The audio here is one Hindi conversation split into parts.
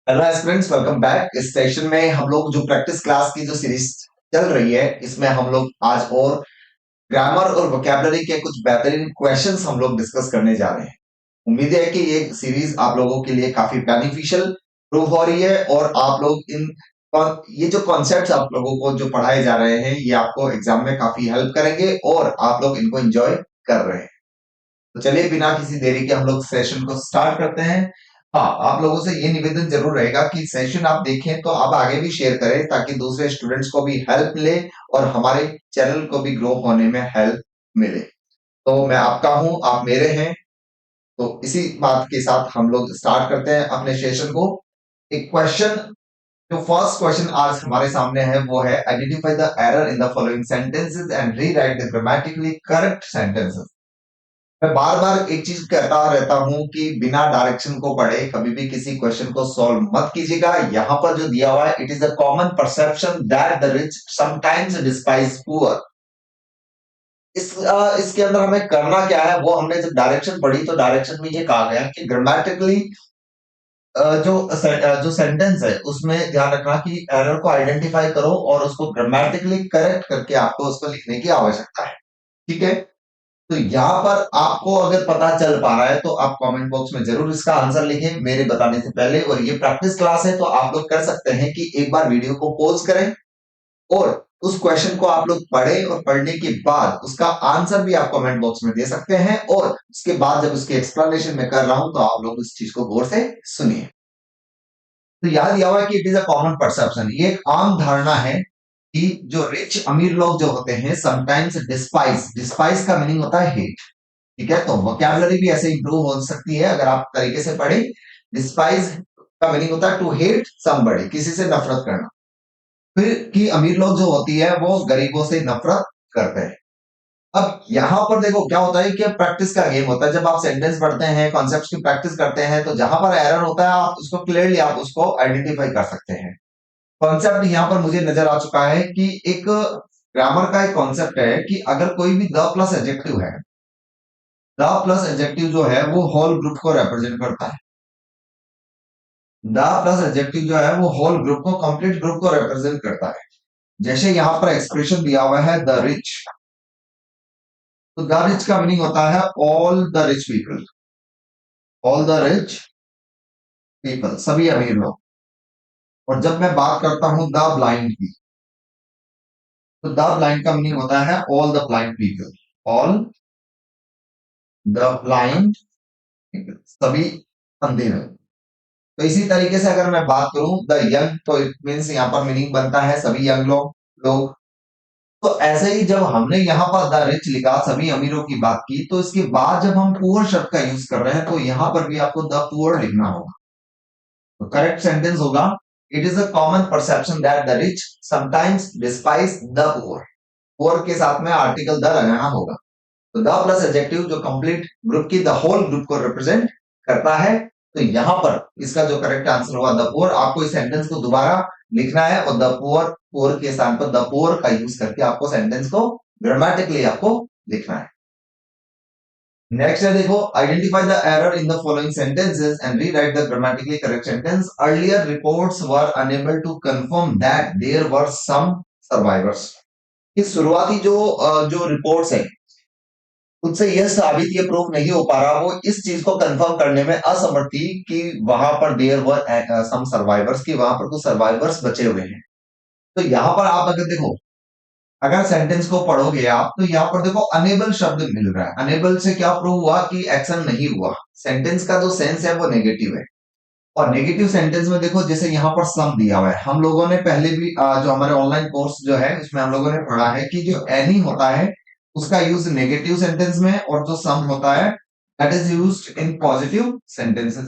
Hello aspirants, welcome back. इस सेशन में हम लोग जो प्रैक्टिस क्लास की जो सीरीज चल रही है, इसमें हम लोग आज और ग्रामर और वोकैबुलरी के कुछ बेहतरीन क्वेश्चंस हम लोग डिस्कस करने जा रहे हैं। उम्मीद है कि ये सीरीज आप लोगों के लिए काफी बेनिफिशियल प्रूव हो रही है और आप लोग इन और ये जो कॉन्सेप्ट्स आप लोगों को जो पढ़ाए जा रहे हैं, ये आपको एग्जाम में काफी हेल्प करेंगे और आप लोग इनको एंजॉय कर रहे हैं। तो चलिए बिना किसी देरी के हम लोग सेशन को स्टार्ट करते हैं। हाँ, आप लोगों से ये निवेदन जरूर रहेगा कि सेशन आप देखें तो आप आगे भी शेयर करें ताकि दूसरे स्टूडेंट्स को भी हेल्प मिले और हमारे चैनल को भी ग्रो होने में हेल्प मिले। तो मैं आपका हूं, आप मेरे हैं। तो इसी बात के साथ हम लोग स्टार्ट करते हैं अपने सेशन को। एक क्वेश्चन, जो फर्स्ट क्वेश्चन आज हमारे सामने है वो है identify the error in the following sentences and rewrite the grammatically correct sentences. मैं बार बार एक चीज कहता रहता हूं कि बिना डायरेक्शन को पढ़े कभी भी किसी क्वेश्चन को सॉल्व मत कीजिएगा। यहाँ पर जो दिया हुआ है, it is a common perception that the rich sometimes despise poor. इसके अंदर हमें करना क्या है, वो हमने जब डायरेक्शन पढ़ी तो डायरेक्शन में ये कहा गया कि ग्रामेटिकली जो सेंटेंस है उसमें ध्यान रखना कि एरर को आइडेंटिफाई करो और उसको ग्रामेटिकली करेक्ट करके आपको उसको लिखने की आवश्यकता है। ठीक है, तो यहाँ पर आपको अगर पता चल पा रहा है तो आप कमेंट बॉक्स में जरूर इसका आंसर लिखें मेरे बताने से पहले। और ये प्रैक्टिस क्लास है तो आप लोग कर सकते हैं कि एक बार वीडियो को पॉज करें और उस क्वेश्चन को आप लोग पढ़ें और पढ़ने के बाद उसका आंसर भी आप कमेंट बॉक्स में दे सकते हैं। और उसके बाद जब उसकी एक्सप्लेनेशन में कर रहा हूं तो आप लोग इस चीज को गौर से सुनिए। तो याद दिया हुआ है कि it is a common perception, ये एक आम धारणा है कि जो रिच अमीर लोग जो होते हैं समटाइम्स डिस्पाइस, डिस्पाइस का मीनिंग होता है हेट। ठीक है, तो वोकैबुलरी भी ऐसे इंप्रूव हो सकती है अगर आप तरीके से पढ़े। डिस्पाइज का मीनिंग होता है टू हेट समबडी, किसी से नफरत करना। फिर कि अमीर लोग जो होती है वो गरीबों से नफरत करते हैं। अब यहाँ पर देखो क्या होता है कि प्रैक्टिस का गेम होता है। जब आप सेंटेंस पढ़ते हैं, कॉन्सेप्ट्स की प्रैक्टिस करते हैं, तो जहां पर एरर होता है आप उसको क्लियरली आप उसको आइडेंटिफाई कर सकते हैं। कॉन्सेप्ट यहाँ पर मुझे नजर आ चुका है कि एक ग्रामर का एक कॉन्सेप्ट है कि अगर कोई भी द प्लस एडजेक्टिव है, द प्लस एडजेक्टिव जो है वो होल ग्रुप को रिप्रेजेंट करता है। द प्लस एडजेक्टिव जो है वो होल ग्रुप को, कंप्लीट ग्रुप को रिप्रेजेंट करता है। जैसे यहां पर एक्सप्रेशन दिया हुआ है द रिच, तो द रिच का मीनिंग होता है all the rich people, all the rich people, सभी अमीर लोग। और जब मैं बात करता हूं द ब्लाइंड की, तो द ब्लाइंड का मीनिंग होता है all the blind people, all the blind people, सभी अंधे लोग। तो इसी तरीके से अगर मैं बात करूं द यंग, तो इट मीन्स यहाँ पर मीनिंग बनता है सभी यंग लोग। तो ऐसे ही जब हमने यहाँ पर द रिच लिखा, सभी अमीरों की बात की, तो इसके बाद जब हम पुअर शब्द का यूज कर रहे हैं तो यहाँ पर भी आपको द पुअर लिखना होगा। तो करेक्ट सेंटेंस होगा it is a common perception that the rich sometimes despise the poor. Poor के साथ में आर्टिकल द लगाना होगा। तो द प्लस एडजेक्टिव जो कंप्लीट ग्रुप की, द होल ग्रुप को रिप्रेजेंट करता है। तो यहां पर इसका जो करेक्ट आंसर हुआ द पुअर। आपको इस सेंटेंस को दोबारा लिखना है और द पुअर, पुअर के स्थान पर द पुअर का यूज करके आपको सेंटेंस को ग्रामेटिकली आपको लिखना है। नेक्स्ट है, देखो, identify the error in the following sentences and rewrite the grammatically correct sentence. Earlier reports were unable to confirm that there were some survivors. इस शुरुआती जो रिपोर्ट्स है उससे यह साबित, ये प्रूफ नहीं हो पा रहा, वो इस चीज को कंफर्म करने में असमर्थ थी कि वहां पर देयर वर सम सर्वाइवर्स, की वहां पर कुछ सर्वाइवर्स बचे हुए हैं। तो यहाँ पर आप अगर देखो, अगर सेंटेंस को पढ़ोगे आप, तो यहाँ पर देखो अनेबल शब्द मिल रहा है। अनेबल से क्या प्रूव हुआ कि एक्शन नहीं हुआ। सेंटेंस का जो सेंस है वो नेगेटिव है। और नेगेटिव सेंटेंस में देखो, जैसे यहाँ पर सम दिया हुआ है, हम लोगों ने पहले भी जो हमारे ऑनलाइन कोर्स जो है उसमें हम लोगों ने पढ़ा है कि जो एनी होता है उसका यूज नेगेटिव सेंटेंस में, और जो सम होता है that is used in positive sentences.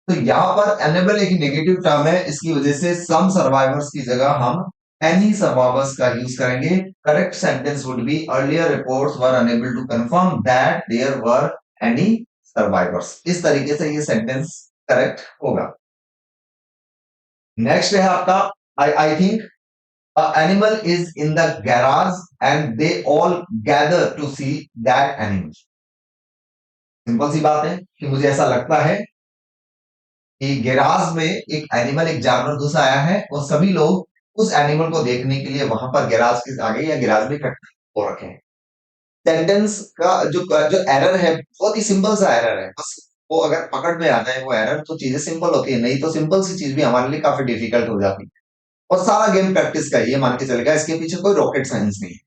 तो यहाँ पर एनेबल एक नेगेटिव टर्म है, इसकी वजह से सम सर्वाइवर्स की जगह हम एनी सर्वाइवर्स का यूज करेंगे। Correct sentence would be earlier reports were unable to confirm that there were any survivors. इस तरीके से ये सेंटेंस करेक्ट होगा। नेक्स्ट है आपका, I think animal is in the garage and they all gather to see that animal. Simple सी बात है कि मुझे ऐसा लगता है कि गैराज में एक एनिमल, एक जानवर घुस आया है और सभी लोग उस एनिमल को देखने के लिए वहां पर गैराज के आगे या गैराज में इकट्ठे हो रखे हैं। सेंटेंस का जो एरर है बहुत ही सिंपल सा एरर है, बस वो अगर पकड़ में आ जाए वो एरर तो चीजें सिंपल होती है, नहीं तो सिंपल सी चीज भी हमारे लिए काफी डिफिकल्ट हो जाती है। और सारा गेम प्रैक्टिस का ही है, मान के चलेगा, इसके पीछे कोई रॉकेट साइंस नहीं है।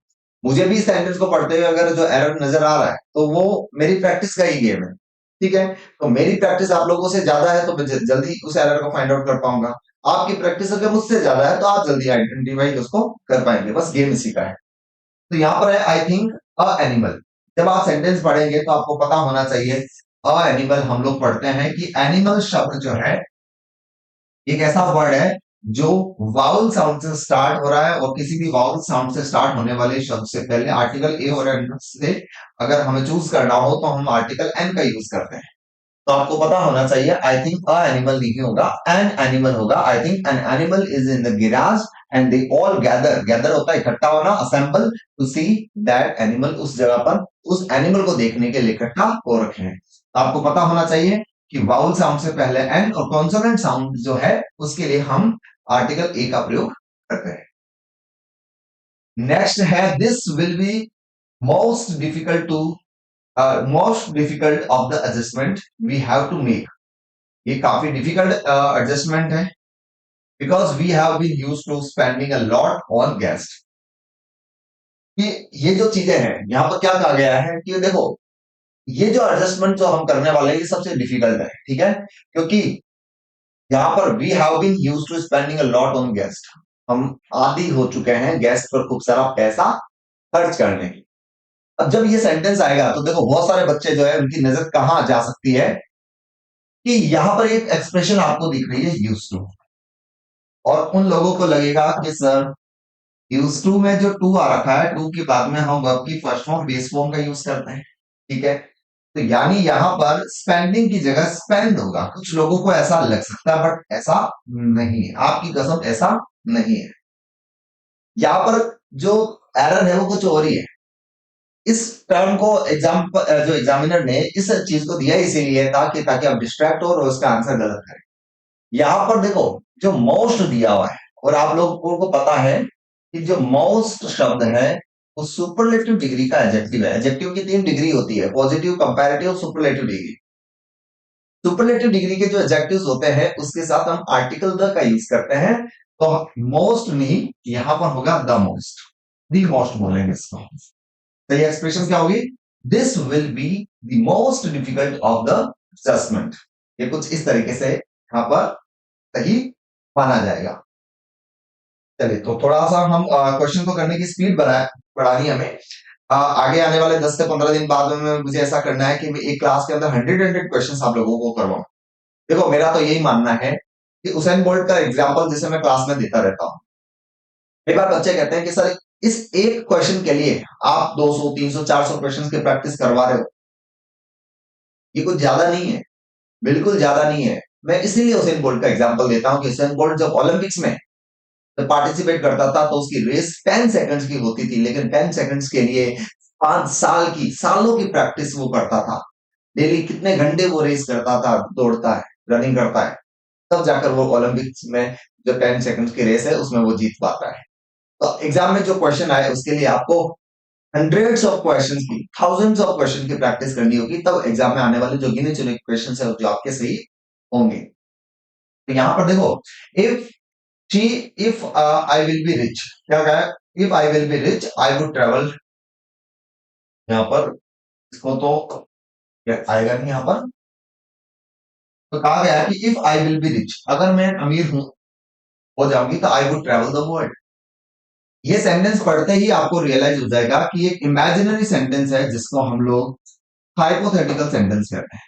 मुझे भी सेंटेंस को पढ़ते हुए अगर जो एरर नजर आ रहा है तो वो मेरी प्रैक्टिस का ही गेम है। ठीक है, तो मेरी प्रैक्टिस आप लोगों से ज्यादा है तो मैं जल्दी उस एरर को फाइंड आउट कर पाऊंगा। आपकी प्रैक्टिस अगर मुझसे ज्यादा है तो आप जल्दी आइडेंटिफाई उसको कर पाएंगे, बस गेम इसी का है। तो यहाँ पर है आई थिंक अ एनिमल। जब आप सेंटेंस पढ़ेंगे तो आपको पता होना चाहिए अ एनिमल हम लोग पढ़ते हैं कि एनिमल शब्द जो है एक ऐसा वर्ड है जो वाउल साउंड से स्टार्ट हो रहा है, और किसी भी वाउल साउंड से स्टार्ट होने वाले शब्द से पहले आर्टिकल ए और एन से अगर हमें चूज करना हो तो हम आर्टिकल एन का यूज करते हैं। तो आपको पता होना चाहिए आई थिंक अ एनिमल नहीं होगा, एन एनिमल होगा। I think an animal is in the garage and they all gather, gather होता है इकट्ठा होना, assemble to see that animal, उस जगह पर उस एनिमल को देखने के लिए इकट्ठा हो रखे हैं। तो आपको पता होना चाहिए कि वाउल साउंड से पहले एन और कॉन्सोनेंट साउंड जो है उसके लिए हम आर्टिकल ए का प्रयोग करते हैं। नेक्स्ट है this will be most difficult to most difficult of the adjustment we have to make. ये काफी डिफिकल्ट एडजस्टमेंट है because we have been use to spending a lot on guest. कि ये जो चीजें हैं यहाँ पर क्या कहा गया है कि देखो ये जो एडजस्टमेंट जो हम करने वाले हैं ये सबसे डिफिकल्ट है, ठीक है, क्योंकि यहाँ पर we have been use to spending a lot on guest, हम आदी हो चुके हैं गेस्ट पर खूब सारा पैसा खर्च करने की। अब जब ये सेंटेंस आएगा तो देखो बहुत सारे बच्चे जो है उनकी नजर कहाँ जा सकती है कि यहाँ पर एक एक्सप्रेशन आपको दिख रही है यूज टू, और उन लोगों को लगेगा कि सर यूज टू में जो टू आ रखा है, टू के बाद में हम वर्ब की फर्स्ट फॉर्म बेस फॉर्म का यूज करते हैं। ठीक है, तो यानी यहां पर स्पेंडिंग की जगह स्पेंड होगा। कुछ लोगों को ऐसा लग सकता है बट ऐसा नहीं है, आपकी कसम ऐसा नहीं है। यहाँ पर जो एरर है वो कुछ और ही है। इस टर्म को जो एग्जामिनर ने इस चीज को दिया इसीलिए ताकि ताकि आप डिस्ट्रैक्ट हो और उसका आंसर गलत करें। यहाँ पर देखो जो मोस्ट दिया हुआ है, और आप लोगों को पता है कि जो मोस्ट शब्द है वो सुपरलेटिव डिग्री का एडजेक्टिव है। एडजेक्टिव की 3 डिग्री होती है, positive, comparative, superlative degree. Superlative degree के जो एडजेक्टिव्स होते हैं उसके साथ हम आर्टिकल द का यूज करते हैं। तो मोस्ट नहीं, यहां पर होगा द मोस्ट, द मोस्ट बोलेंगे इसको। तो ये एक्सप्रेशन क्या होगी, this will be the most difficult of the adjustment. ये कुछ इस तरीके से यहां पर सही माना जाएगा। चलिए तो थोड़ा सा हम क्वेश्चन को करने की स्पीड बढ़ानी है हमें। आगे आने वाले 10 से 15 दिन बाद में मुझे ऐसा करना है कि मैं एक क्लास के अंदर 100 क्वेश्चन आप लोगों को करवाऊं। देखो मेरा तो यही मानना है कि उसेन बोल्ट का एग्जाम्पल जिसे मैं क्लास में देता रहता हूँ, कई बार बच्चे कहते हैं कि सर इस एक क्वेश्चन के लिए आप 200 300 400 क्वेश्चन की प्रैक्टिस करवा रहे हो, ये कुछ ज्यादा नहीं है, बिल्कुल ज्यादा नहीं है। मैं इसीलिए उसेन बोल्ट का एग्जाम्पल देता हूँ कि उसेन बोल्ट जब ओलंपिक्स में जब पार्टिसिपेट करता था तो उसकी रेस 10 सेकंड्स की होती थी, लेकिन 10 सेकंड्स के लिए 5 साल की, सालों की प्रैक्टिस वो करता था। डेली कितने घंटे वो रेस करता था, दौड़ता है, रनिंग करता है, तब जाकर वो ओलंपिक्स में जो 10 सेकंड्स की रेस है उसमें वो जीत पाता है। तो एग्जाम में जो क्वेश्चन आए उसके लिए आपको हंड्रेड्स ऑफ क्वेश्चन की, थाउजेंड्स ऑफ क्वेश्चन की प्रैक्टिस करनी होगी, तब एग्जाम में आने वाले जो गिने चुने क्वेश्चन है जो आपके सही होंगे। तो यहाँ पर देखो, if she if I will be rich, क्या कहा है, if I will be rich I would travel. यहाँ पर इसको तो क्या आएगा नहीं, यहाँ पर तो कहा गया है कि if I will be rich, अगर मैं अमीर हूं हो जाऊंगी तो I would travel the world. ये सेंटेंस पढ़ते ही आपको रियलाइज हो जाएगा कि एक इमेजिनरी सेंटेंस है जिसको हम लोग हाइपोथेटिकल सेंटेंस कहते हैं।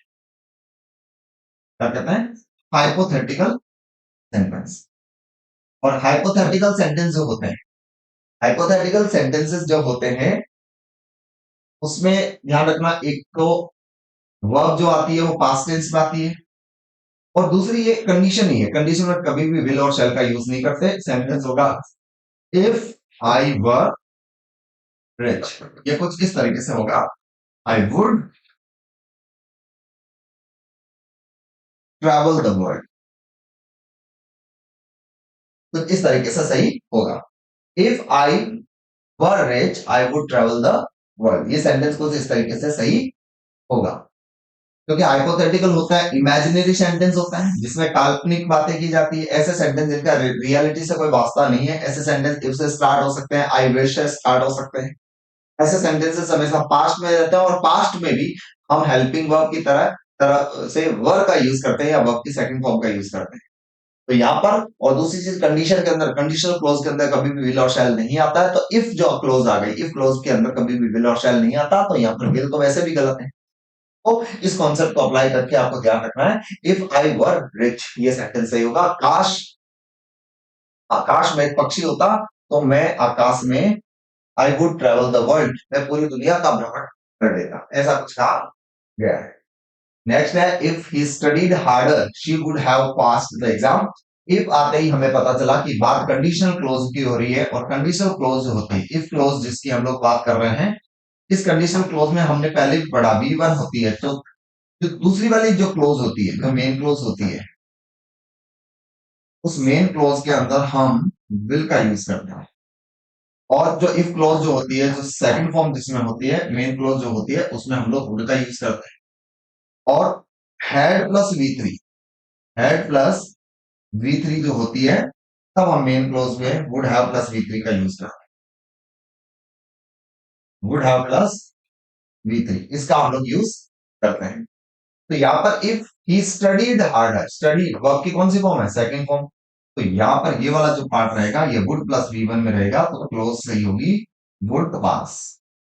क्या कहते हैं, हाइपोथेटिकल सेंटेंस। और हाइपोथेटिकल सेंटेंस जो होते हैं, हाइपोथेटिकल सेंटेंसेस जो होते हैं उसमें ध्यान रखना, एक तो वर्ब जो आती है वो पास्ट टेंस में आती है, और दूसरी ये कंडीशन ही है, कंडीशन में कभी भी विल और शैल का यूज नहीं करते। सेंटेंस होगा इफ आई वर रिच, ये कुछ इस तरीके से होगा, I would travel the world. तो इस तरीके से सही होगा। If I were rich I would travel the world, ये सेंटेंस कुछ इस तरीके से सही होगा। क्योंकि हाइपोथेटिकल होता है, इमेजिनरी सेंटेंस होता है जिसमें काल्पनिक बातें की जाती है। ऐसे सेंटेंस जिनका रियलिटी से कोई वास्ता नहीं है, ऐसे सेंटेंस इफ से स्टार्ट हो सकते हैं, आई विश से स्टार्ट हो सकते हैं। ऐसे सेंटेंसेस हमेशा पास्ट में रहते हैं, और पास्ट में भी हम हेल्पिंग वर्ब की तरह तरह से वर्ब का यूज करते हैं या वर्ब की सेकंड फॉर्म का यूज करते हैं। तो यहाँ पर, और दूसरी चीज कंडीशन के अंदर, कंडीशनल क्लोज के अंदर कभी भी विल और शैल नहीं आता है। तो इफ जो क्लोज आ गई, इफ क्लोज के अंदर कभी भी विल और शैल नहीं आता, तो यहाँ पर विल तो वैसे भी गलत है। तो इस कॉन्सेप्ट को अप्लाई करके आपको ध्यान रखना है, इफ आई वर रिच, ये सेंटेंस सही होगा। काश आकाश में एक पक्षी होता तो मैं आकाश में, I would travel the world, मैं पूरी दुनिया का भ्रमण कर देता, ऐसा कुछ कहा गया है। नेक्स्ट है, if he studied harder she would have passed the exam. If आते ही हमें पता चला कि बात कंडीशनल क्लोज की हो रही है, और कंडीशनल क्लोज जो होती है, इफ क्लोज जिसकी हम लोग बात कर रहे हैं, इस कंडीशनल क्लोज में हमने पहले भी पढ़ा, V1 होती है। तो जो दूसरी वाली जो क्लोज होती है, जो मेन क्लोज होती है, उस मेन क्लोज के अंदर हम विल का यूज करते हैं। और जो इफ क्लोज जो होती है, जो सेकंड फॉर्म जिसमें होती है, मेन क्लोज जो होती है, उसमें हम लोग वुड का यूज करते हैं। और had plus V3, had plus V3 जो होती है, तब हम मेन क्लोज में वुड हैव प्लस V3 का यूज करते हैं। वुड हैव प्लस V3, इसका हम लोग यूज करते हैं। तो यहाँ पर if he studied harder, study verb की कौन सी फॉर्म है, सेकंड फॉर्म। तो यहाँ पर ये वाला जो पार्ट रहेगा, ये वुड प्लस V1 में रहेगा, तो क्लोज सही होगी वुड पास।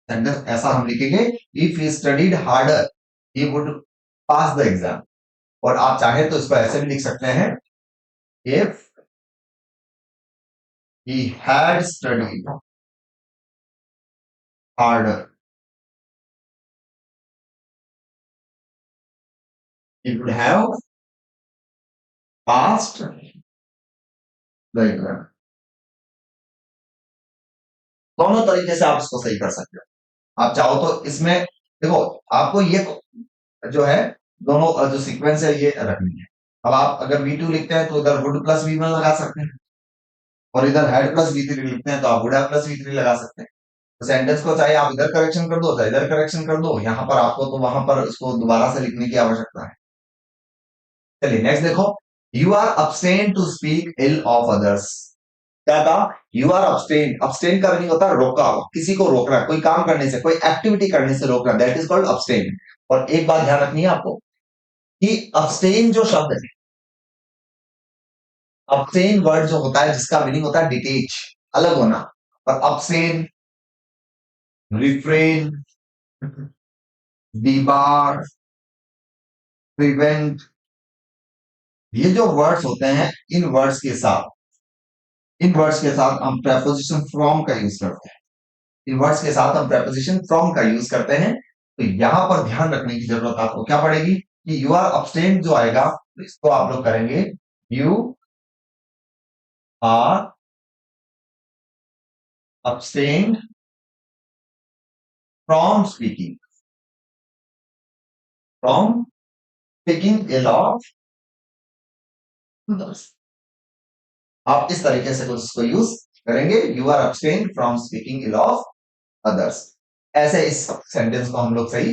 सेंटेंस ऐसा हम लिखेंगे, if he studied harder he would pass the exam. और आप चाहे तो इसको ऐसे भी लिख सकते हैं, if he had studied harder he would have passed the exam। दोनों तरीके से आप इसको सही कर सकते हो। आप चाहो तो इसमें देखो, आपको ये जो है, दोनों जो सीक्वेंस है ये रखनी है। अब आप अगर V2 लिखते हैं तो इधर वुड प्लस V1 लगा सकते हैं, और इधर हैड प्लस V3 लिखते हैं तो आप वुड हैव प्लस V3 लगा सकते हैं। तो सेंटेंस को चाहे आप इधर करेक्शन कर दो, चाहे इधर करेक्शन कर दो, यहाँ पर आपको तो वहां पर उसको दोबारा से लिखने की आवश्यकता है। चलिए नेक्स्ट देखो, you are abstain to speak ill of others. क्या कहा, यू आर अब्सटेन। अब्सटेन का मीनिंग होता है रोका हुआ, किसी को रोकना, कोई काम करने से, कोई एक्टिविटी करने से रोकना, दैट इज कॉल्ड अब्सटेन। और एक बात ध्यान रखनी है आपको, कि अब्सटेन जो शब्द है, अब्सटेन वर्ड जो होता है, जिसका मीनिंग होता है डिटेच, अलग होना। और अब्सटेन, रिफ्रेन, डिबार, प्रिवेंट, ये जो वर्ड्स होते हैं, इन वर्ड्स के साथ हम प्रेपोजिशन फ्रॉम का यूज करते हैं। इन वर्ड्स के साथ हम प्रेपोजिशन फ्रॉम का यूज करते हैं। तो यहां पर ध्यान रखने की जरूरत आपको क्या पड़ेगी, कि यू आर अब्सटेन जो आएगा, तो इसको आप लोग करेंगे, you are abstain from speaking, from speaking ill of others. आप इस तरीके से उसको यूज करेंगे, you are abstain from speaking ill of others. ऐसे इस सेंटेंस को हम लोग सही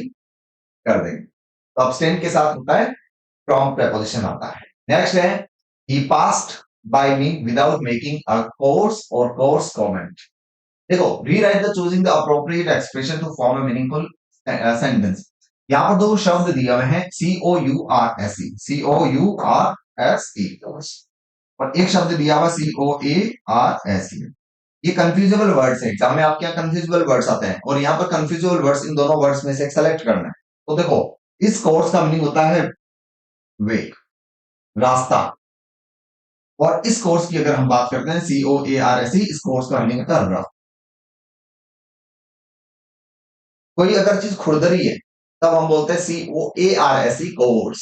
कर देंगे। तो अब्सटेन के साथ होता है फ्रॉम प्रेपोजिशन आता है। नेक्स्ट है, he passed by me without making a course और कोर्स कमेंट। देखो, rewrite the choosing the appropriate expression to form a meaningful sentence. यहाँ पर दो शब्द दिए हुए हैं, COURSE, COURSE, और एक शब्द दिया हुआ COARSE। ये कंफ्यूजेबल वर्ड्स है, एग्जाम में आपके यहाँ कंफ्यूजेबल वर्ड्स आते हैं, और यहाँ पर कंफ्यूजेबल वर्ड्स, इन दोनों वर्ड्स में से एक सेलेक्ट करना है। तो देखो, इस कोर्स का मीनिंग होता है वे, रास्ता। और इस कोर्स की अगर हम बात करते हैं, COARSE, इस कोर्स का मीनिंग होता है रफ। कोई अगर चीज खुरदरी है, तब हम बोलते हैं COARSE, कोर्स।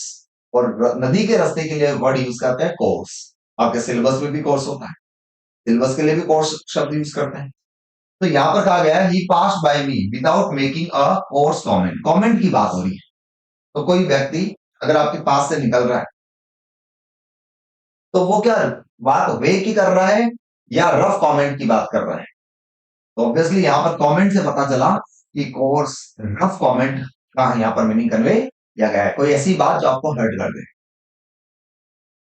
और नदी के रास्ते के लिए वर्ड यूज करते हैं कोर्स। आपके सिलेबस में भी कोर्स होता है, सिलेबस के लिए भी कोर्स शब्द यूज करते हैं। तो यहां पर कहा गया है, he passed by me without making a coarse comment. Comment की बात हो रही है। तो कोई व्यक्ति अगर आपके पास से निकल रहा है, तो वो क्या बात वे की कर रहा है या रफ कमेंट की बात कर रहा है? तो ऑब्वियसली यहाँ पर कमेंट से पता चला कि कोर्स रफ कमेंट का यहाँ पर मीनिंग कन्वे किया गया है, कोई ऐसी बात जो आपको हर्ट कर दे।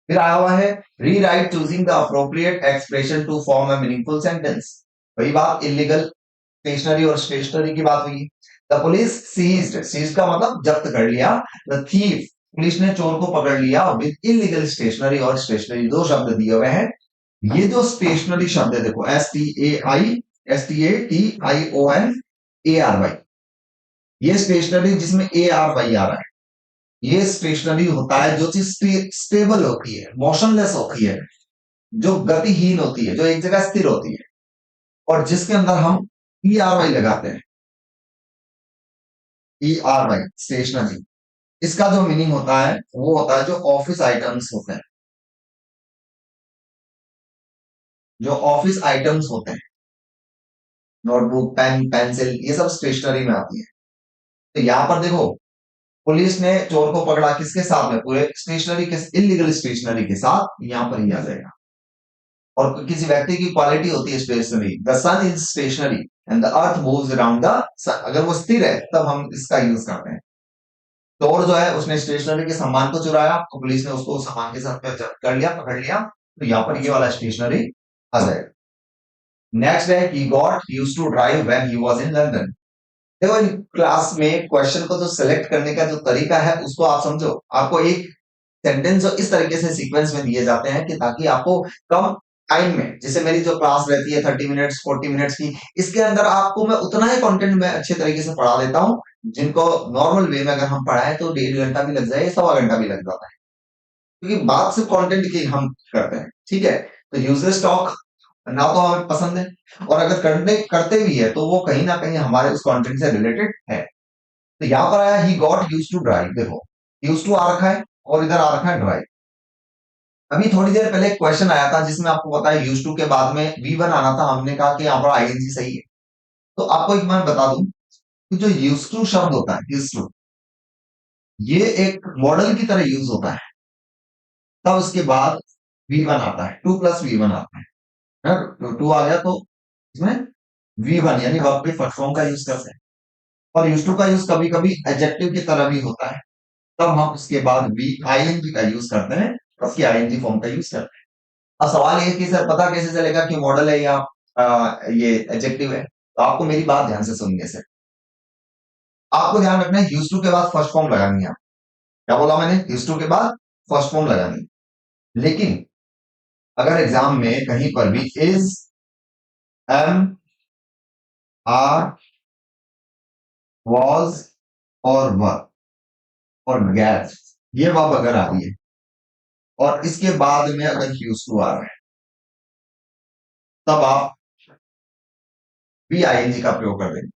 फिर आया हुआ है rewrite choosing the appropriate expression to form a meaningful sentence. वही बात, इलीगल स्टेशनरी और स्टेशनरी की बात हुई। द पुलिस सीज्ड का मतलब जब्त कर लिया। द थीफ, पुलिस ने चोर को पकड़ लिया विद इलीगल स्टेशनरी, और स्टेशनरी दो शब्द दिए हुए हैं। ये जो स्टेशनरी शब्द है देखो, STATION ये स्टेशनरी जिसमें ARY आ रहा है, ये स्टेशनरी होता है जो चीज स्टेबल होती है, मोशनलेस होती है, जो गतिहीन होती है, जो एक जगह स्थिर होती है, और जिसके अंदर हम ERY लगाते हैं। ERY स्टेशनरी, इसका जो मीनिंग होता है वो होता है जो ऑफिस आइटम्स होते हैं, जो ऑफिस आइटम्स होते हैं, नोटबुक, पेन, पेंसिल, ये सब स्टेशनरी में आती है। तो यहाँ पर देखो, पुलिस ने चोर को पकड़ा किसके साथ में, पूरे स्टेशनरी के, इलीगल स्टेशनरी के साथ, यहाँ पर ही आ जाएगा। और किसी व्यक्ति की क्वालिटी होती है stationary, the sun is stationary and the earth moves around the sun, अगर वो स्थिर है तब हम इसका यूज करते हैं। चोर जो है उसने स्टेशनरी के सामान को चुराया, तो पुलिस ने उसको सामान के साथ में जब्त कर लिया, पकड़ लिया, तो यहाँ पर ये वाला स्टेशनरी आ जाएगा। नेक्स्ट है he got used to drive when he was in London। देखो इन क्लास में क्वेश्चन को जो सिलेक्ट करने का जो तरीका है उसको आप समझो। आपको एक सेंटेंस जो इस तरीके से सीक्वेंस में दिए जाते हैं कि ताकि आपको कम टाइम में, जैसे मेरी जो क्लास रहती है 30 मिनट्स 40 मिनट्स की, इसके अंदर आपको मैं उतना ही कंटेंट में अच्छे तरीके से पढ़ा देता हूँ, जिनको नॉर्मल वे में अगर हम पढ़ाएं तो 1.5 घंटा भी लग जाए, 1.25 घंटा भी लग जाता है, क्योंकि बात सिर्फ कंटेंट की हम करते हैं। ठीक है, तो यूजलेस टॉक ना तो हमें पसंद है, और अगर करते करते भी है तो वो कहीं ना कहीं हमारे उस कंटेंट से रिलेटेड है। तो यहाँ पर आया he got use to drive, देखो यूज टू आ रखा है और इधर आ रखा है ड्राइव। अभी थोड़ी देर पहले क्वेश्चन आया था जिसमें आपको पता है यूज टू के बाद में V1 आना था, हमने कहा कि यहाँ पर आईएनजी सही है। तो आपको एक बार बता दूं कि जो यूज टू शब्द होता है, यूज टू, ये एक मॉडल की तरह यूज होता है, तब उसके बाद V1 आता है, 2+V1 आता है। तो 2 आ गया तो इसमें V1 यानी वर्ब के फर्स्ट फॉर्म का यूज करते हैं। और यूज टू का यूज कभी कभी एडजेक्टिव की तरह भी होता है, तब हम उसके बाद बी आईएनजी का यूज करते हैं, उसकी आईएनजी फॉर्म का यूज करते हैं। अब सवाल ये कि सर पता कैसे चलेगा कि मॉडल है या ये एडजेक्टिव है? तो आपको मेरी बात ध्यान से सुनने से, आपको ध्यान रखना है यूज टू के बाद फर्स्ट फॉर्म लगानी है। क्या बोला मैंने? यूज टू के बाद फर्स्ट फॉर्म लगानी है। लेकिन अगर एग्जाम में कहीं पर भी इज, एम, आर, वॉज और वर और गैर, ये वर्ब अगर आ रही है और इसके बाद में अगर यूज टू आ रहा है, तब आप भी आईएनजी का प्रयोग कर देंगे।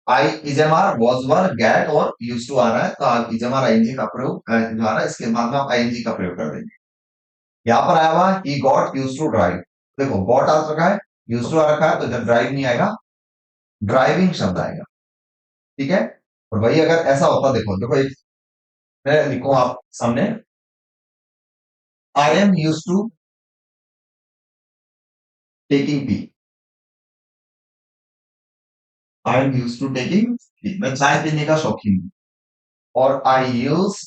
आई इजएमआर वॉज वर गैट और यूज टू आ रहा है, तो आप इजएमआर आईएनजी का प्रयोग जो आ रहा है इसके बाद में आप आईएनजी का प्रयोग कर देंगे। यहाँ पर आया हुआ he got use to drive, देखो गॉट आ रखा है, यूज टू आ रखा है, तो जब ड्राइव नहीं आएगा, ड्राइविंग शब्द आएगा। ठीक है, और वही अगर ऐसा होता, देखो देखो एक मैं लिखूं आप सामने, I am use to taking tea, I am use to taking tea, मैं चाय पीने का शौकीन हूँ। और I use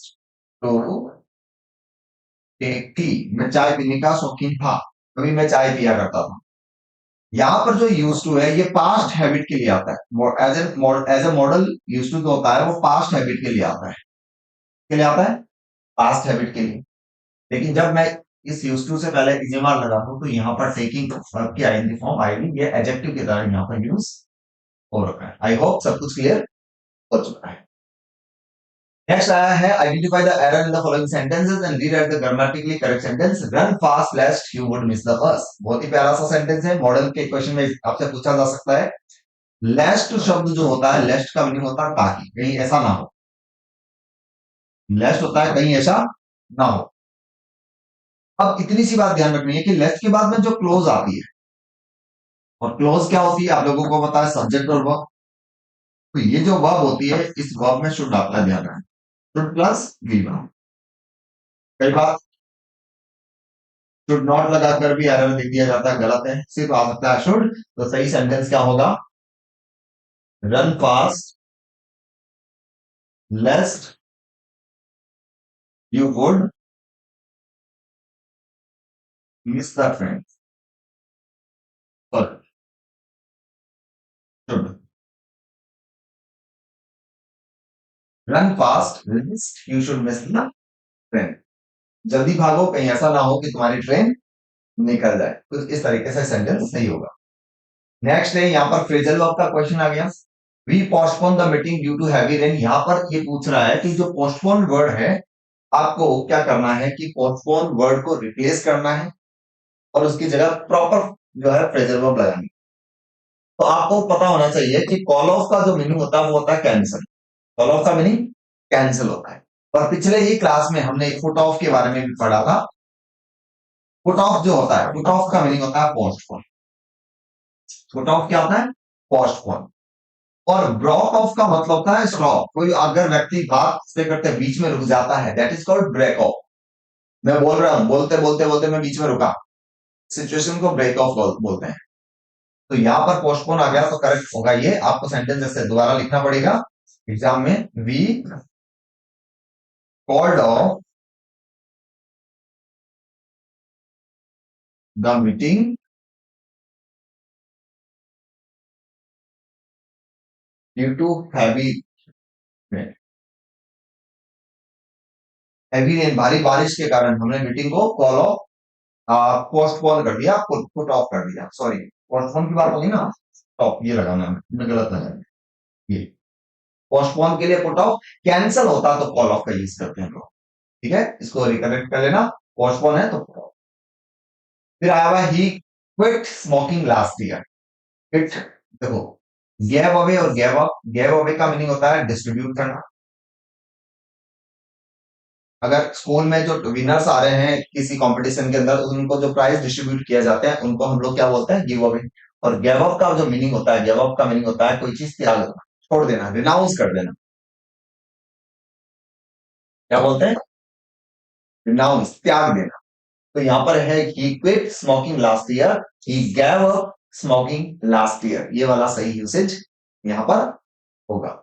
to take tea, मैं चाय पीने का शौकीन था, कभी मैं चाय पिया करता था। यहाँ पर जो यूज टू है ये पास्ट हैबिट के लिए आता है, as a modal use to जो होता है वो पास्ट हैबिट के लिए आता है। के लिए आता है, पास्ट हैबिट के लिए। लेकिन जब मैं इस यूज टू से पहले इजेमार लगा दूं तो यहाँ पर टेकिंग वर्ब की आईएनजी फॉर्म आएगी, ये एडजेक्टिव की तरह यहाँ पर यूज हो रखा है। आई होप सब कुछ क्लियर हो चुका है। नेक्स्ट आया है identify the error in the following sentences and rewrite the grammatically correct sentence, run fast लेस्ट you would miss the bus. बहुत ही प्यारा सा सेंटेंस है, मॉडल के क्वेश्चन में आपसे पूछा जा सकता है। लेस्ट शब्द जो होता है, लेस्ट का मीनिंग होता है ताकि कहीं ऐसा ना हो, लेस्ट होता है कहीं ऐसा ना हो। अब इतनी सी बात ध्यान रखनी है कि लेस्ट के बाद में जो क्लोज आती है, और क्लोज क्या होती है आप लोगों को पता है, सब्जेक्ट और वर्ब। तो ये जो वर्ब होती है इस वर्ब में शुड आपका ध्यान रखना, शुड प्लस वी वर्ब। कई बार शुड नॉट लगाकर भी एरर लिख दिया जाता है, गलत है, सिर्फ आ सकता है शुड। तो सही सेंटेंस क्या होगा? Run fast लेस्ट you would miss the train. Sorry, should. Run fast लेस्ट you should miss the train. जल्दी भागो, कहीं ऐसा ना हो कि तुम्हारी ट्रेन निकल जाए। कुछ इस तरीके से सेंटेंस सही होगा। नेक्स्ट है यहाँ पर फ्रेजल वर्ब का क्वेश्चन आ गया। We postpone the meeting due to heavy rain. यहाँ पर ये पूछ रहा है कि जो पोस्टपोन वर्ड है, आपको क्या करना है कि पोस्टपोन वर्ड को रिप्लेस करना है और उसकी जगह प्रॉपर जो है फ्रेजल वर्ब लगानी। तो आपको पता होना चाहिए कि कॉल ऑफ का जो मीनिंग होता है वो होता है कैंसिल। कॉल ऑफ का मीनिंग कैंसिल होता है। और पिछले ही क्लास में हमने फुट ऑफ के बारे में भी पढ़ा था। फुट ऑफ जो होता है, फुट ऑफ का मीनिंग होता है पोस्टपोन। फुट ऑफ क्या होता है? पोस्टपोन। और ब्रेक ऑफ का मतलब होता है स्टॉप। कोई अगर व्यक्ति बात से करते बीच में रुक जाता है, that is called break off. मैं बोल रहा हूं, बोलते बोलते बोलते मैं बीच में रुका, सिचुएशन को ब्रेक ऑफ बोलते हैं। तो यहां पर पोस्टपोन आ गया तो करेक्ट होगा ये। आपको सेंटेंस जैसे दोबारा लिखना पड़ेगा एग्जाम में। We called off the meeting due to heavy rain. Heavy rain, भारी बारिश के कारण हमने मीटिंग को कॉल ऑफ पोस्टपोन कर दिया, पुट ऑफ कर दिया। सॉरी, पोस्टपोन की बात होगी ना, स्टॉप ये लगाना है, मैं गलत लगाया ये। पोस्टपोन के लिए पुट ऑफ, कैंसिल होता तो कॉल ऑफ का यूज करते हैं लोग। ठीक है, इसको रिकरेक्ट कर लेना। पोस्टपोन है तो पुट ऑफ। फिर आया हुआ he quit smoking last year. Quit, देखो गैव अवे और गैव अप। गैव अवे का मीनिंग होता है डिस्ट्रीब्यूट करना। अगर स्कूल में जो विनर्स आ रहे हैं किसी कंपटीशन के अंदर, उनको जो प्राइज डिस्ट्रीब्यूट किया जाते हैं उनको हम लोग क्या बोलते हैं? Give away. और गिव अप का जो मीनिंग होता है, गिव अप का मीनिंग होता है कोई चीज त्याग देना, छोड़ देना, रिनाउंस कर देना। क्या बोलते हैं? रिनाउंस, त्याग देना। तो यहाँ पर है he quit smoking last year, he gave up smoking last year. ये वाला सही यूसेज यहाँ पर होगा।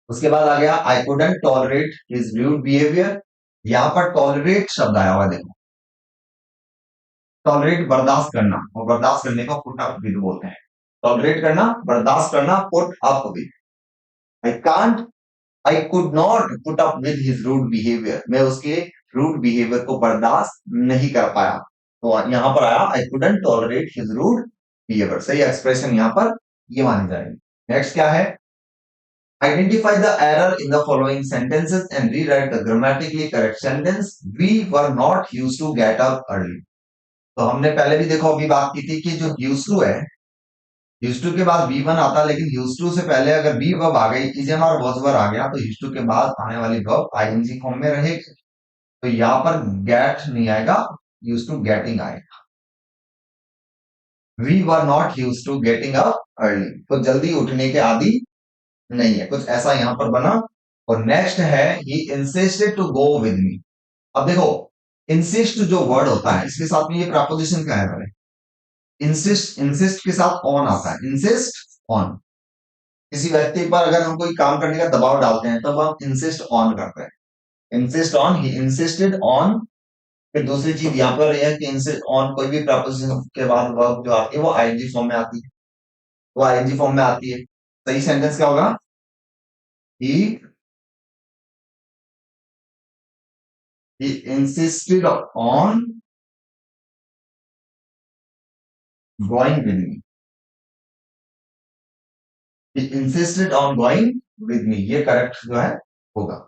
उसके बाद आ गया आई couldn't tolerate his rude behaviour. यहाँ पर टॉलरेट शब्द आया हुआ, देखो टॉलरेट बर्दाश्त करना, और बर्दाश्त करने को पुट अप विद बोलते हैं। टॉलरेट करना, बर्दाश्त करना, put up with. I can't, I could not put up with his rude behaviour. मैं उसके रूड बिहेवियर को बर्दाश्त नहीं कर पाया। तो यहां पर आया I couldn't tolerate his rude behaviour. सही एक्सप्रेशन यहां पर ये मानी जाएगी। नेक्स्ट क्या है? Identify the error in the following sentences and rewrite the grammatically correct sentence. We were not used to get up early. तो हमने पहले भी देखो अभी बात की थी कि जो यूज टू है, यूज टू के बाद वी वन आता है, लेकिन यूज टू से पहले अगर बी वर्ब आ गई, इजन और वॉज वर्ब आ गया, तो यूज टू के बाद आने वाली वर्ब आईएनजी फॉर्म में रहेगी। तो यहाँ पर गेट नहीं आएगा, यूज टू गेटिंग आएगा। We were not use to getting up early, तो जल्दी उठने के आदि नहीं है, कुछ ऐसा यहां पर बना। और नेक्स्ट है he insisted to go with me. अब देखो इंसिस्ट जो वर्ड होता है, इसके साथ में ये प्रपोजिशन का है। इंसिस्ट, इंसिस्ट के साथ ऑन आता है, इंसिस्ट ऑन। किसी व्यक्ति पर अगर हम कोई काम करने का दबाव डालते हैं तब हम इंसिस्ट ऑन करते हैं। Insist on, he insisted on. फिर दूसरी चीज यहाँ पर यह है कि इंसिस्ट ऑन कोई भी प्रपोजिशन के बाद वर्ब जो आती है वो आईएनजी फॉर्म में आती है, वो आईएनजी फॉर्म में आती है। सही सेंटेंस क्या होगा? ही insisted on going with me. He insisted on going with me. ये करेक्ट जो है होगा।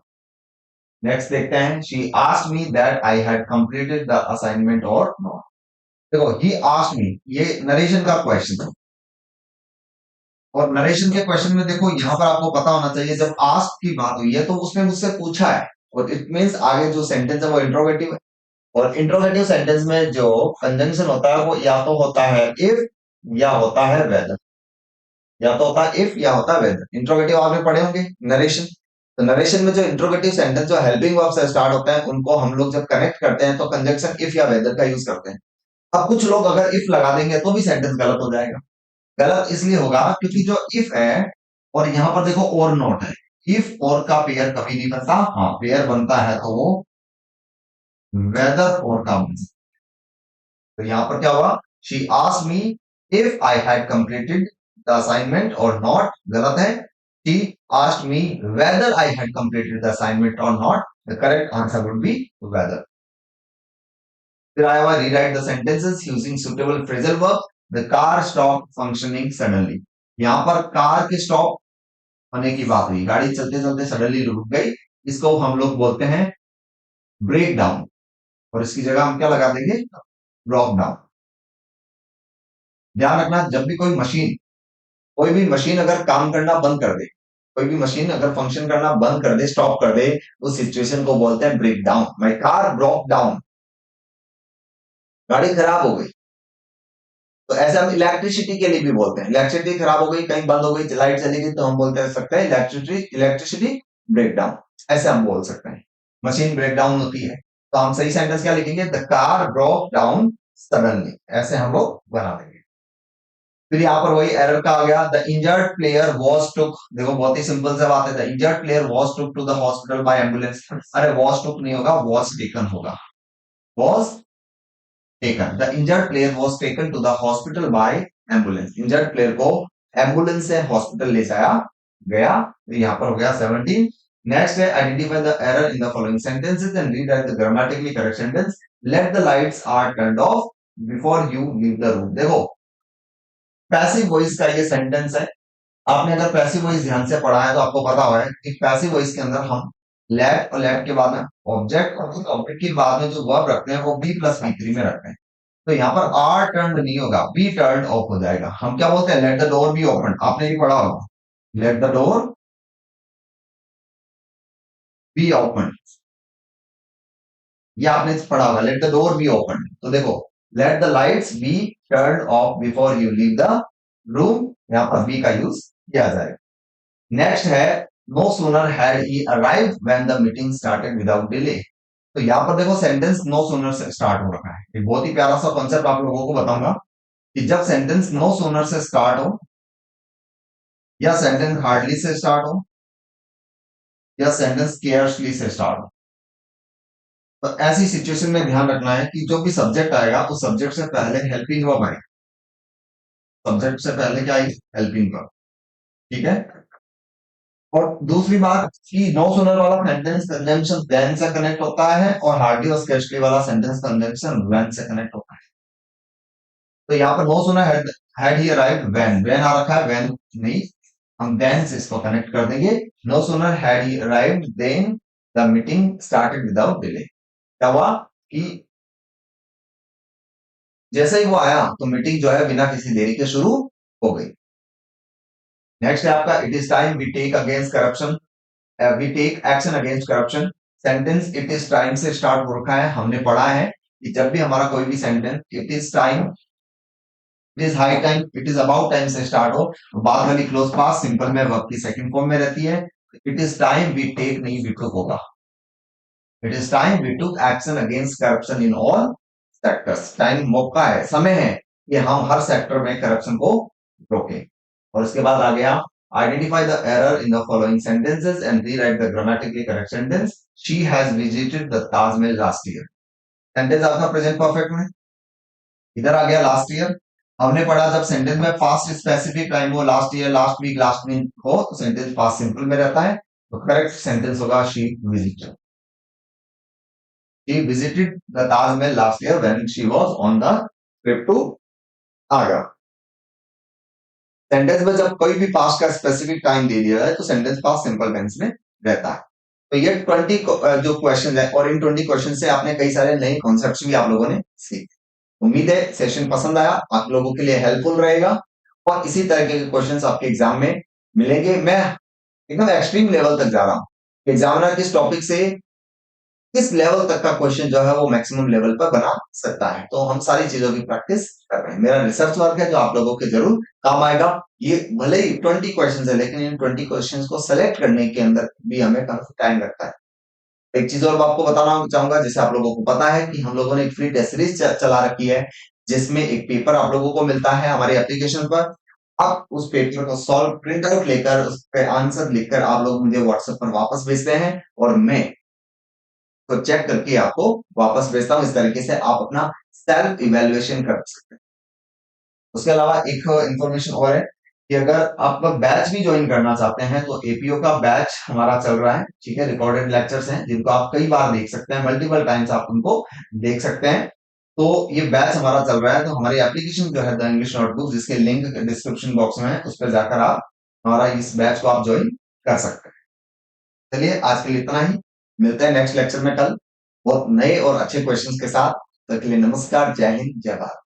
नेक्स्ट देखते हैं, she asked me that I had completed the assignment or not. देखो he asked me, ये नरेशन का क्वेश्चन है। और नरेशन के क्वेश्चन में देखो यहाँ पर आपको पता होना चाहिए, जब आस्क की बात हुई है तो उसने मुझसे पूछा है, और इट मीन्स आगे जो सेंटेंस है वो इंट्रोगेटिव है। और इंट्रोगेटिव सेंटेंस में जो कंजंक्शन होता है वो या तो होता है इफ या होता है वेदर, या तो होता है इफ या होता है वेदर। इंट्रोगेटिव आपने पढ़े होंगे, नरेशन। तो नरेशन में जो इंट्रोगेटिव सेंटेंस जो हेल्पिंग वर्ब से स्टार्ट होते हैं उनको हम लोग जब कनेक्ट करते हैं तो कंजंक्शन इफ या वेदर का यूज करते हैं। अब कुछ लोग अगर इफ लगा देंगे तो भी सेंटेंस गलत हो जाएगा। गलत इसलिए होगा क्योंकि जो इफ है और यहां पर देखो और नॉट है। इफ और का पेयर कभी नहीं बनता, हाँ पेयर बनता है तो वो वेदर और का बनता है। तो यहां पर क्या हुआ, she asked me if I had completed the assignment or not, गलत है। She asked me whether I had completed the assignment or not, the correct answer would be whether. फिर आया हुआ rewrite the sentences using suitable phrasal verb. The car stop functioning suddenly. यहां पर कार के स्टॉप होने की बात हुई, गाड़ी चलते चलते सडनली रुक गई, इसको हम लोग बोलते हैं ब्रेक डाउन। और इसकी जगह हम क्या लगा देंगे, ब्लॉक डाउन। ध्यान रखना जब भी कोई भी मशीन अगर काम करना बंद कर दे, कोई भी मशीन अगर फंक्शन करना बंद कर दे, स्टॉप कर दे, उस सिचुएशन को बोलते हैं break down. My car broke down, गाड़ी खराब हो गई। तो ऐसे हम इलेक्ट्रिसिटी के लिए भी बोलते हैं, इलेक्ट्रिसिटी खराब हो गई, कहीं बंद हो गई, लाइट चली गई, तो हम बोलते सकते हैं इलेक्ट्रिसिटी ब्रेक डाउन, ऐसे हम बोल सकते हैं। मशीन ब्रेक डाउन होती है तो हम सही सेंटेंस क्या लिखेंगे, the car broke down suddenly, ऐसे हम लोग बना देंगे। फिर यहाँ पर वही एरर का आ गया, the injured player was took. देखो बहुत ही सिंपल सा बात है, the injured player was took to the hospital by ambulance. अरे वॉज टुक नहीं होगा, वॉज टेकन होगा, was taken. The injured player was taken to the hospital by ambulance. Injured player को एम्बुलेंस से हॉस्पिटल ले जाया गया। तो यहाँ पर हो गया 17। नेक्स्ट है identify the error in the following sentences and rewrite the grammatically correct sentence. Let the lights are turned off before you leave the room. देखो पैसिव वॉइस का ये सेंटेंस है। आपने अगर पैसिव वॉइस ध्यान से पढ़ा है तो आपको पता हुआ है कि पैसिव वॉइस के अंदर हम लेट और लेट के बाद में ऑब्जेक्ट और उस ऑब्जेक्ट के बाद में जो वर्ब रखते हैं वो बी प्लस बी थ्री में रखते हैं। तो यहाँ पर आर टर्न नहीं होगा, बी टर्न ऑफ हो जाएगा। हम क्या बोलते हैं, let the door be open. आपने ये पढ़ा होगा, let the door be open, ये आपने पढ़ा होगा, let the door be open. तो देखो let the lights be turn off before you leave the room, यहाँ पर बी का यूज किया जाएगा। नेक्स्ट है no sooner had he arrived when the meeting started without delay. तो यहाँ पर देखो सेंटेंस नो सूनर से स्टार्ट हो रखा है। एक बहुत ही प्यारा सा कॉन्सेप्ट आप लोगों को बताऊंगा कि जब सेंटेंस नो सूनर से स्टार्ट हो, या सेंटेंस हार्डली से स्टार्ट हो, या सेंटेंस केयरफुली से स्टार्ट हो, तो ऐसी सिचुएशन में ध्यान रखना है कि जो भी सब्जेक्ट आएगा उस सब्जेक्ट से पहले हेल्पिंग वर्ब आएगा। सब्जेक्ट से पहले क्या आएगी, हेल्पिंग वर्ब। ठीक है। और दूसरी बात कि नो सूनर वाला सेंटेंस कंजंक्शन देन से कनेक्ट होता है और हार्डली और स्केर्सली वाला सेंटेंस कंजंक्शन व्हेन से कनेक्ट होता है। तो यहाँ पर no sooner had he arrived when आ रखा है, व्हेन नहीं, हम देन से इसको कनेक्ट कर देंगे। No sooner had he arrived than the meeting started without delay. क्या हुआ कि जैसे ही वो आया तो मीटिंग जो है बिना किसी देरी के शुरू हो गई। नेक्स्ट है आपका it is time we take against corruption, we take action against corruption. Sentence it is time से स्टार्ट हो रखा है। हमने पढ़ा है कि जब भी हमारा कोई भी sentence it is time, it is high time, it is about time से स्टार्ट हो, बाद वाली क्लोज पास सिंपल में वर्ब की सेकंड फॉर्म में रहती है। It is time we take नहीं वी टुक होगा। It is time we took action against corruption in all sectors. Time मौका है, समय है कि हम हर सेक्टर में करप्शन को रोकें। और उसके बाद आ गया identify the error in the following sentences and rewrite the grammatically correct sentence. She has visited the Taj Mahal last year. Sentence आपका प्रेजेंट परफेक्ट में। इधर आ गया लास्ट ईयर। हमने पढ़ा जब सेंटेंस में पास्ट स्पेसिफिक टाइम हो, last year, last week, last month हो, तो सेंटेंस पास्ट सिंपल में रहता है। तो करेक्ट सेंटेंस होगा she visited. She visited the Taj Mahal last year when she was on the trip to Agra. Sentence में जब कोई भी पास्ट का स्पेसिफिक टाइम दे दिया है तो सेंटेंस पास्ट सिंपल टेंस में रहता है। तो ये 20 जो क्वेश्चन है और इन 20 क्वेश्चन से आपने कई सारे नए कॉन्सेप्ट भी आप लोगों ने सीखे। उम्मीद है सेशन पसंद आया, आप लोगों के लिए हेल्पफुल रहेगा और इसी तरह के क्वेश्चंस आपके एग्जाम में मिलेंगे। मैं एकदम एक्सट्रीम लेवल तक जा रहा हूँ। एग्जामिनर किस टॉपिक से किस लेवल तक का क्वेश्चन जो है वो मैक्सिमम लेवल पर बना सकता है। तो हम सारी चीजों की प्रैक्टिस कर रहे हैं। मेरा रिसर्च वर्क है जो आप लोगों के जरूर काम आएगा। ये भले ही 20 क्वेश्चन है, लेकिन इन 20 क्वेश्चन को सेलेक्ट करने के अंदर भी हमें काफी टाइम लगता है। एक चीज और मैं आपको बताना चाहूंगा, जैसे आप लोगों को पता है कि हम लोगों ने एक फ्री टेस्ट सीरीज चला रखी है, जिसमें एक पेपर आप लोगों को मिलता है हमारी एप्लीकेशन पर। आप उस पेपर को सॉल्व प्रिंट आउट लेकर उस पे आंसर लिखकर आप लोग मुझे व्हाट्सएप पर वापस भेजते हैं, और मैं तो चेक करके आपको वापस भेजता हूँ। इस तरीके से आप अपना सेल्फ इवेल्युएशन कर सकते हैं। उसके अलावा एक इंफॉर्मेशन और है कि अगर आप लोग बैच भी ज्वाइन करना चाहते हैं तो एपीओ का बैच हमारा चल रहा है। ठीक है, रिकॉर्डेड लेक्चर्स हैं जिनको आप कई बार देख सकते हैं, मल्टीपल टाइम्स आप उनको देख सकते हैं। तो ये बैच हमारा चल रहा है, तो हमारी एप्लीकेशन जो है द इंग्लिश नोटबुक, जिसके लिंक डिस्क्रिप्शन बॉक्स में है, उस पर जाकर आप हमारा इस बैच को आप ज्वाइन कर सकते हैं। चलिए आज के लिए इतना ही, मिलते हैं नेक्स्ट लेक्चर में कल बहुत नए और अच्छे क्वेश्चंस के साथ। तब तक के लिए नमस्कार, जय हिंद, जय भारत।